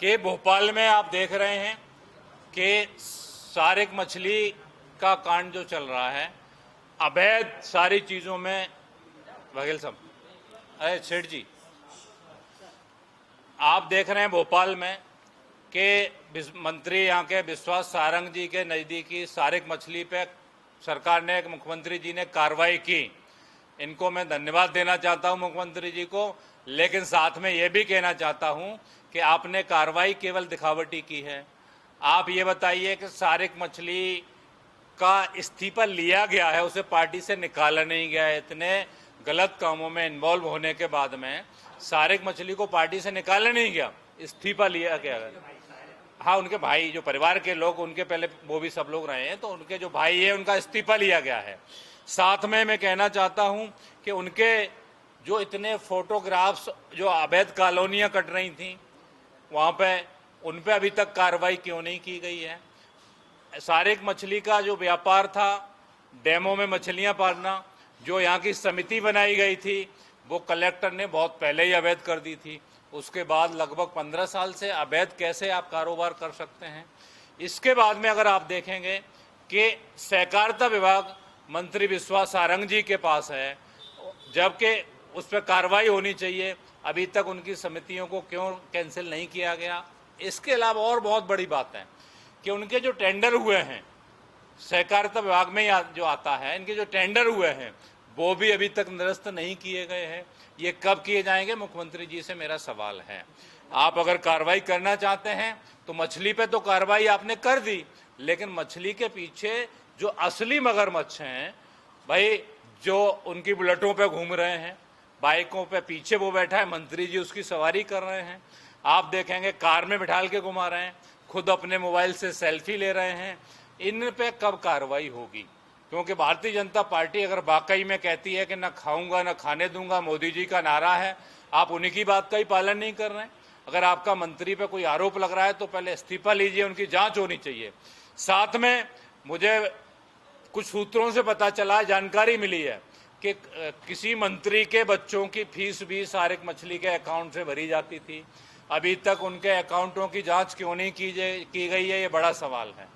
कि भोपाल में आप देख रहे हैं कि सारिक मछली का कांड जो चल रहा है, अवैध सारी चीज़ों में वकील साहब, अरे सेठ जी, आप देख रहे हैं भोपाल में कि मंत्री यहाँ के विश्वास सारंग जी के नज़दीकी सारिक मछली पे सरकार ने, मुख्यमंत्री जी ने कार्रवाई की। इनको मैं धन्यवाद देना चाहता हूँ मुख्यमंत्री जी को, लेकिन साथ में ये भी कहना चाहता हूँ कि आपने कार्रवाई केवल दिखावटी की है। आप ये बताइए कि सारिक मछली का इस्तीफा लिया गया है, उसे पार्टी से निकाला नहीं गया है। इतने गलत कामों में इन्वॉल्व होने के बाद में सारिक मछली को पार्टी से निकाला नहीं गया, इस्तीफा लिया गया है। हाँ, उनके भाई जो परिवार के लोग, उनके पहले वो भी सब लोग रहे हैं, तो उनके जो भाई है उनका इस्तीफा लिया गया है। साथ में मैं कहना चाहता हूं कि उनके जो इतने फोटोग्राफ्स जो अवैध कॉलोनियां कट रही थी वहां पे, उन पे अभी तक कार्रवाई क्यों नहीं की गई है। सारिक मछली का जो व्यापार था, डैमों में मछलियां पालना, जो यहाँ की समिति बनाई गई थी वो कलेक्टर ने बहुत पहले ही अवैध कर दी थी। उसके बाद लगभग 15 साल से अवैध कैसे आप कारोबार कर सकते हैं। इसके बाद में अगर आप देखेंगे कि सहकारिता विभाग मंत्री विश्वास सारंग जी के पास है, जबकि उस पर कार्रवाई होनी चाहिए, अभी तक उनकी समितियों को क्यों कैंसिल नहीं किया गया। इसके अलावा और बहुत बड़ी बात है कि उनके जो टेंडर हुए हैं सहकारिता विभाग में जो आता है, इनके जो टेंडर हुए हैं वो भी अभी तक निरस्त नहीं किए गए हैं। ये कब किए जाएंगे, मुख्यमंत्री जी से मेरा सवाल है। आप अगर कार्रवाई करना चाहते हैं तो मछली पे तो कार्रवाई आपने कर दी, लेकिन मछली के पीछे जो असली मगरमच्छ हैं भाई, जो उनकी बुलेटों पे घूम रहे हैं, बाइकों पे पीछे वो बैठा है, मंत्री जी उसकी सवारी कर रहे हैं, आप देखेंगे कार में बिठाल के घुमा रहे हैं, खुद अपने मोबाइल से सेल्फी ले रहे हैं। इन पे कब कार्रवाई होगी? क्योंकि भारतीय जनता पार्टी अगर वाकई में कहती है कि न खाऊंगा न खाने दूंगा, मोदी जी का नारा है, आप उन्हीं की बात का ही पालन नहीं कर रहे हैं। अगर आपका मंत्री पे कोई आरोप लग रहा है तो पहले इस्तीफा लीजिए, उनकी जांच होनी चाहिए। साथ में मुझे कुछ सूत्रों से पता चला, जानकारी मिली है कि किसी मंत्री के बच्चों की फीस भी सारिक मछली के अकाउंट से भरी जाती थी। अभी तक उनके अकाउंटों की जांच क्यों नहीं की गई है, ये बड़ा सवाल है।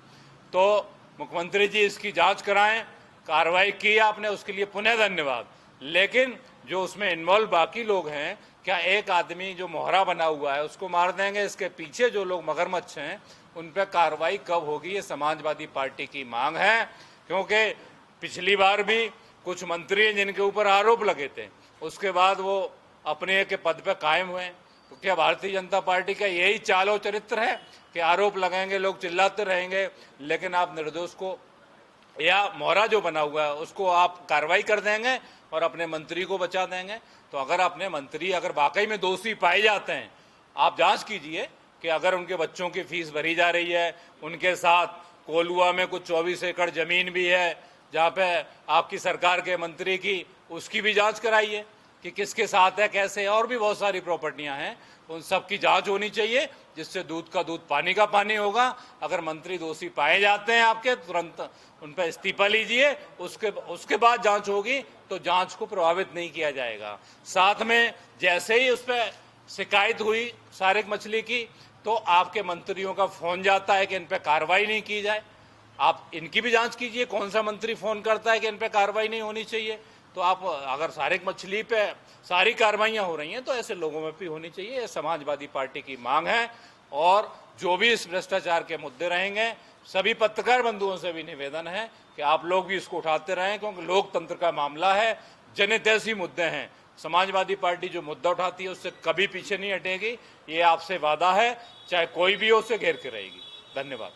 तो मुख्यमंत्री जी इसकी जांच कराएं। कार्रवाई की आपने, उसके लिए पुनः धन्यवाद, लेकिन जो उसमें इन्वॉल्व बाकी लोग हैं, क्या एक आदमी जो मोहरा बना हुआ है उसको मार देंगे? इसके पीछे जो लोग मगरमच्छ हैं उन पर कार्रवाई कब होगी, ये समाजवादी पार्टी की मांग है। क्योंकि पिछली बार भी कुछ मंत्री हैं जिनके ऊपर आरोप लगे थे, उसके बाद वो अपने के पद पर कायम हुए। तो क्या भारतीय जनता पार्टी का यही चाल और चरित्र है कि आरोप लगाएंगे, लोग चिल्लाते रहेंगे, लेकिन आप निर्दोष को या मोहरा जो बना हुआ है उसको आप कार्रवाई कर देंगे और अपने मंत्री को बचा देंगे? तो अगर अपने मंत्री अगर वाकई में दोषी पाए जाते हैं, आप जांच कीजिए कि अगर उनके बच्चों की फीस भरी जा रही है, उनके साथ कोलुआ में कुछ 24 एकड़ जमीन भी है जहाँ पे आपकी सरकार के मंत्री की, उसकी भी जांच कराइए कि किसके साथ है, कैसे है। और भी बहुत सारी प्रॉपर्टियां हैं, उन सब की जांच होनी चाहिए, जिससे दूध का दूध पानी का पानी होगा। अगर मंत्री दोषी पाए जाते हैं आपके, तुरंत उन पर इस्तीफा लीजिए, उसके बाद जांच होगी, तो जांच को प्रभावित नहीं किया जाएगा। साथ में जैसे ही उस पर शिकायत हुई सारिक मछली की, तो आपके मंत्रियों का फोन जाता है कि इन पर कार्रवाई नहीं की जाए। आप इनकी भी जांच कीजिए, कौन सा मंत्री फोन करता है कि इन पर कार्रवाई नहीं होनी चाहिए। तो आप अगर सारिक मछली पे सारी कार्रवाइयां हो रही हैं तो ऐसे लोगों में भी होनी चाहिए। ये समाजवादी पार्टी की मांग है। और जो भी इस भ्रष्टाचार के मुद्दे रहेंगे, सभी पत्रकार बंधुओं से भी निवेदन है कि आप लोग भी इसको उठाते रहें, क्योंकि लोकतंत्र का मामला है, जनहितैषी मुद्दे हैं। समाजवादी पार्टी जो मुद्दा उठाती है उससे कभी पीछे नहीं हटेगी, ये आपसे वादा है, चाहे कोई भी हो, उससे घेर के रहेगी। धन्यवाद।